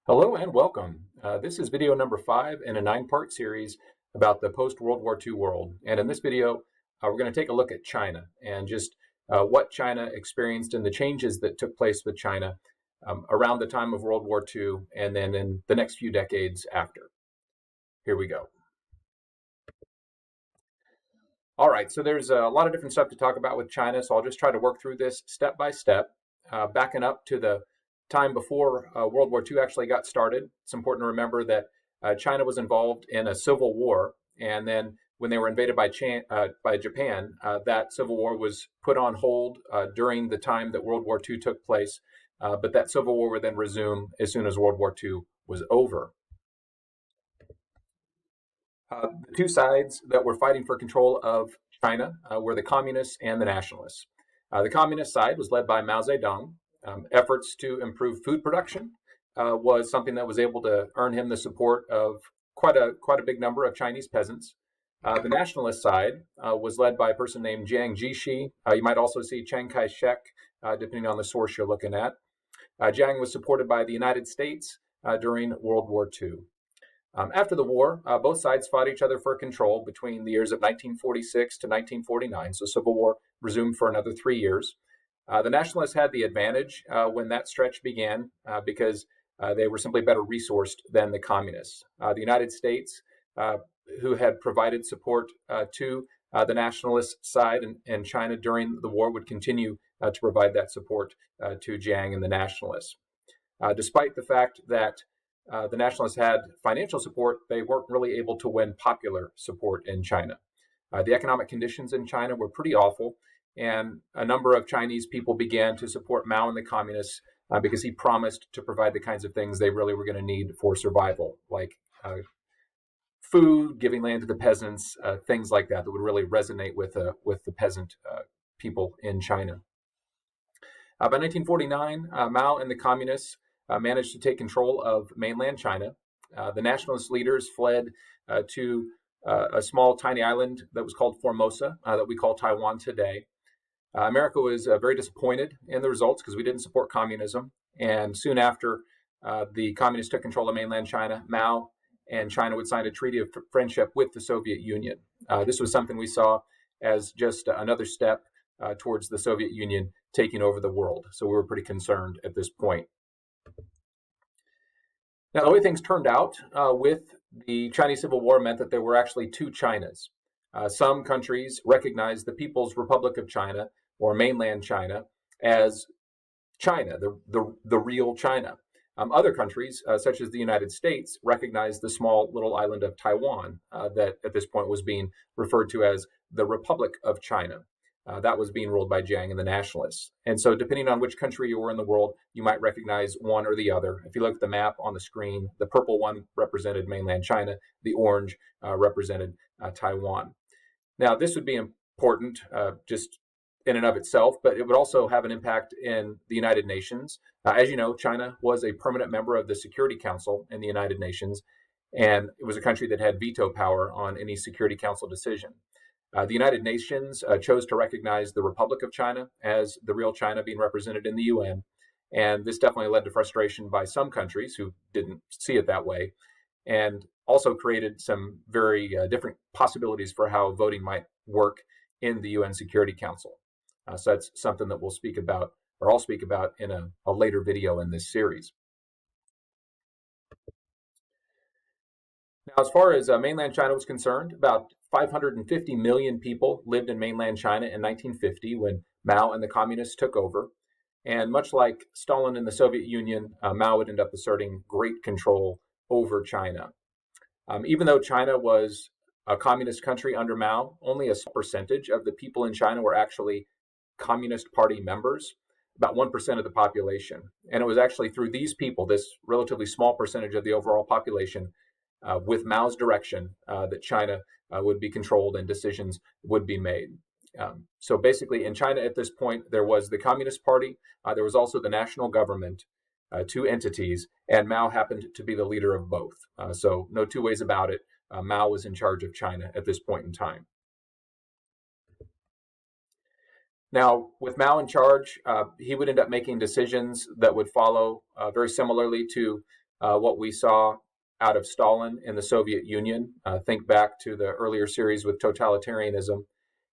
Hello and welcome. This is video number 5 in a 9-part series about the post-World War II world. And in this video, we're going to take a look at China and just what China experienced and the changes that took place with China around the time of World War II and then in the next few decades after. Here we go. All right, so there's a lot of different stuff to talk about with China, so I'll just try to work through this step by step, backing up to the time before World War II actually got started. It's important to remember that China was involved in a civil war, and then when they were invaded by Japan, that civil war was put on hold during the time that World War II took place, but that civil war would then resume as soon as World War II was over. The two sides that were fighting for control of China were the Communists and the Nationalists. The Communist side was led by Mao Zedong. Efforts to improve food production was something that was able to earn him the support of quite a big number of Chinese peasants. The Nationalist side was led by a person named Jiang Jieshi. You might also see Chiang Kai-shek, depending on the source you're looking at. Jiang was supported by the United States during World War II. After the war, both sides fought each other for control between the years of 1946 to 1949, so civil war resumed for another 3 years. The Nationalists had the advantage when that stretch began because they were simply better resourced than the Communists. The United States, who had provided support to the Nationalist side and China during the war, would continue to provide that support to Jiang and the Nationalists. Despite the fact that the Nationalists had financial support, they weren't really able to win popular support in China. The economic conditions in China were pretty awful, and a number of Chinese people began to support Mao and the Communists because he promised to provide the kinds of things they really were going to need for survival, like food, giving land to the peasants, things like that would really resonate with the peasant people in China. By 1949, Mao and the Communists managed to take control of mainland China. The nationalist leaders fled to a small, tiny island that was called Formosa, that we call Taiwan today. America was very disappointed in the results because we didn't support communism. And soon after the communists took control of mainland China, Mao and China would sign a treaty of friendship with the Soviet Union. This was something we saw as just another step towards the Soviet Union taking over the world. So we were pretty concerned at this point. Now, the way things turned out with the Chinese Civil War meant that there were actually two Chinas. Some countries recognized the People's Republic of China, or mainland China, as China, the real China. Other countries, such as the United States, recognized the small little island of Taiwan that at this point was being referred to as the Republic of China. That was being ruled by Jiang and the Nationalists. And so depending on which country you were in the world, you might recognize one or the other. If you look at the map on the screen, the purple one represented mainland China, the orange represented Taiwan. Now, this would be important just in and of itself, but it would also have an impact in the United Nations. As you know, China was a permanent member of the Security Council in the United Nations, and it was a country that had veto power on any Security Council decision. The United Nations chose to recognize the Republic of China as the real China being represented in the UN, and this definitely led to frustration by some countries who didn't see it that way, and also created some very different possibilities for how voting might work in the UN Security Council. So that's something that we'll speak about, or I'll speak about in a later video in this series. Now, as far as mainland China was concerned, about 550 million people lived in mainland China in 1950 when Mao and the Communists took over. And much like Stalin in the Soviet Union, Mao would end up asserting great control over China. Even though China was a communist country under Mao, only a small percentage of the people in China were actually Communist Party members, about 1% of the population. And it was actually through these people, this relatively small percentage of the overall population, with Mao's direction, that China would be controlled and decisions would be made. So basically, in China at this point, there was the Communist Party, there was also the national government, two entities, and Mao happened to be the leader of both. So no two ways about it. Mao was in charge of China at this point in time. Now, with Mao in charge, he would end up making decisions that would follow very similarly to what we saw out of Stalin in the Soviet Union. Think back to the earlier series with totalitarianism.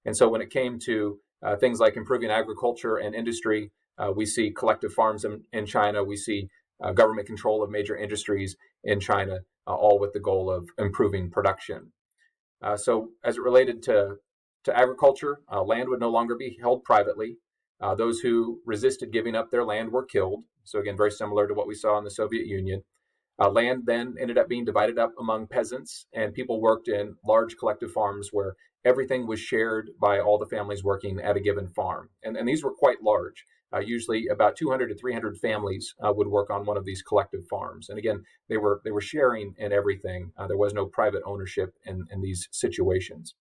And so when it came to things like improving agriculture and industry, we see collective farms in China. We see government control of major industries in China, all with the goal of improving production. So as it related to agriculture, land would no longer be held privately. Those who resisted giving up their land were killed. So again, very similar to what we saw in the Soviet Union. Land then ended up being divided up among peasants, and people worked in large collective farms where everything was shared by all the families working at a given farm. And these were quite large. Usually about 200 to 300 families would work on one of these collective farms. And again, they were sharing in everything. There was no private ownership in these situations.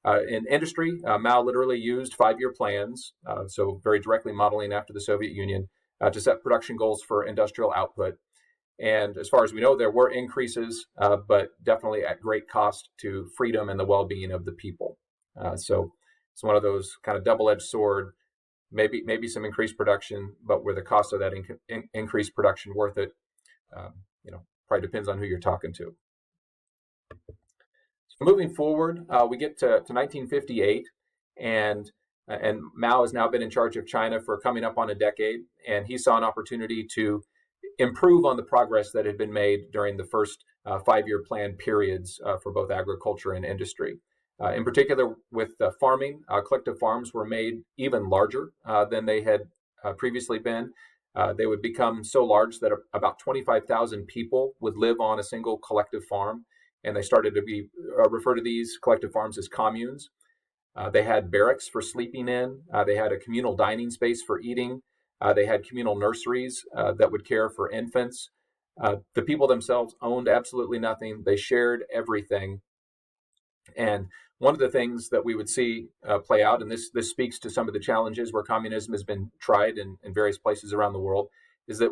In industry, Mao literally used 5-year plans, so very directly modeling after the Soviet Union, to set production goals for industrial output. And as far as we know, there were increases, but definitely at great cost to freedom and the well-being of the people. So it's one of those kind of double-edged sword. Maybe some increased production, but were the cost of that increased production worth it? Probably depends on who you're talking to. So moving forward, we get to 1958, and Mao has now been in charge of China for coming up on a decade, and he saw an opportunity to improve on the progress that had been made during the first 5-year plan periods for both agriculture and industry. In particular, with farming, collective farms were made even larger than they had previously been. They would become so large that about 25,000 people would live on a single collective farm, and they started to be refer to these collective farms as communes. They had barracks for sleeping in. They had a communal dining space for eating. They had communal nurseries that would care for infants. The people themselves owned absolutely nothing. They shared everything. And one of the things that we would see play out, and this speaks to some of the challenges where communism has been tried in various places around the world, is that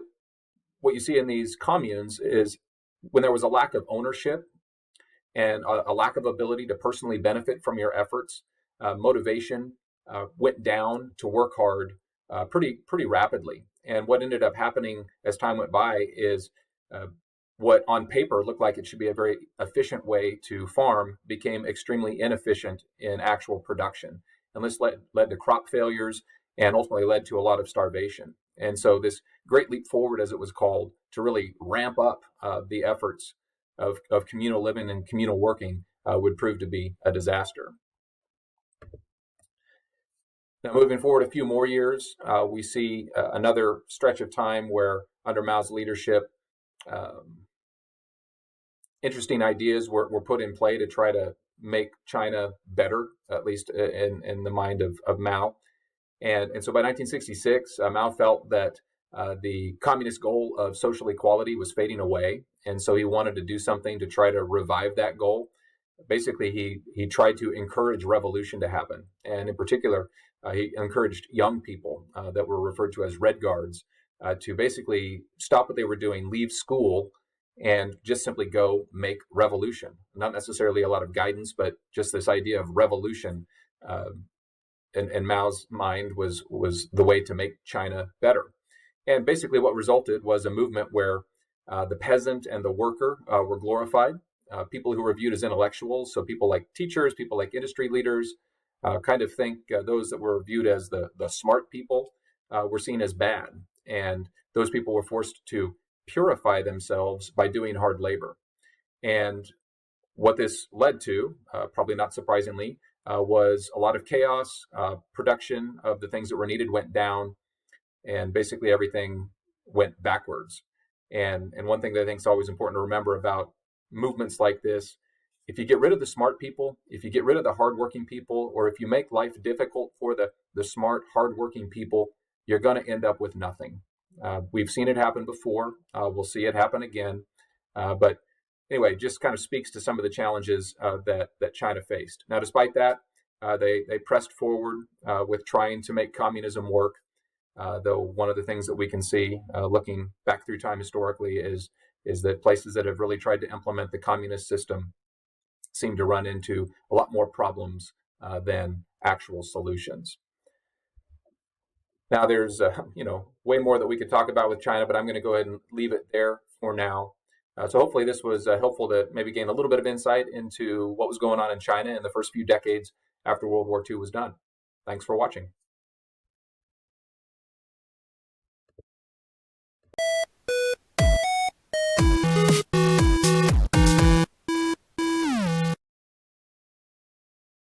what you see in these communes is when there was a lack of ownership and a lack of ability to personally benefit from your efforts, motivation went down to work hard pretty rapidly. And what ended up happening as time went by is what on paper looked like it should be a very efficient way to farm became extremely inefficient in actual production. And this led to crop failures and ultimately led to a lot of starvation. And so this great leap forward, as it was called, to really ramp up the efforts of communal living and communal working would prove to be a disaster. Now, moving forward a few more years, we see another stretch of time where under Mao's leadership, interesting ideas were put in play to try to make China better, at least in the mind of Mao. And so by 1966, Mao felt that the communist goal of social equality was fading away. And so he wanted to do something to try to revive that goal. Basically, he tried to encourage revolution to happen. And in particular, he encouraged young people that were referred to as Red Guards to basically stop what they were doing, leave school, and just simply go make revolution. Not necessarily a lot of guidance, but just this idea of revolution in Mao's mind was the way to make China better. And basically what resulted was a movement where the peasant and the worker were glorified. People who were viewed as intellectuals, so people like teachers, people like industry leaders, kind of think those that were viewed as the smart people were seen as bad. And those people were forced to purify themselves by doing hard labor. And what this led to, probably not surprisingly, was a lot of chaos. Production of the things that were needed went down, and basically everything went backwards. And one thing that I think is always important to remember about movements like this, if you get rid of the smart people, if you get rid of the hardworking people, or if you make life difficult for the smart, hardworking people, you're going to end up with nothing. We've seen it happen before. We'll see it happen again. But anyway, just kind of speaks to some of the challenges that China faced. Now, despite that, they pressed forward with trying to make communism work. Though one of the things that we can see looking back through time historically is that places that have really tried to implement the communist system seem to run into a lot more problems than actual solutions. Now, there's way more that we could talk about with China, but I'm going to go ahead and leave it there or now. So hopefully this was helpful to maybe gain a little bit of insight into what was going on in China in the first few decades after World War II was done. Thanks for watching.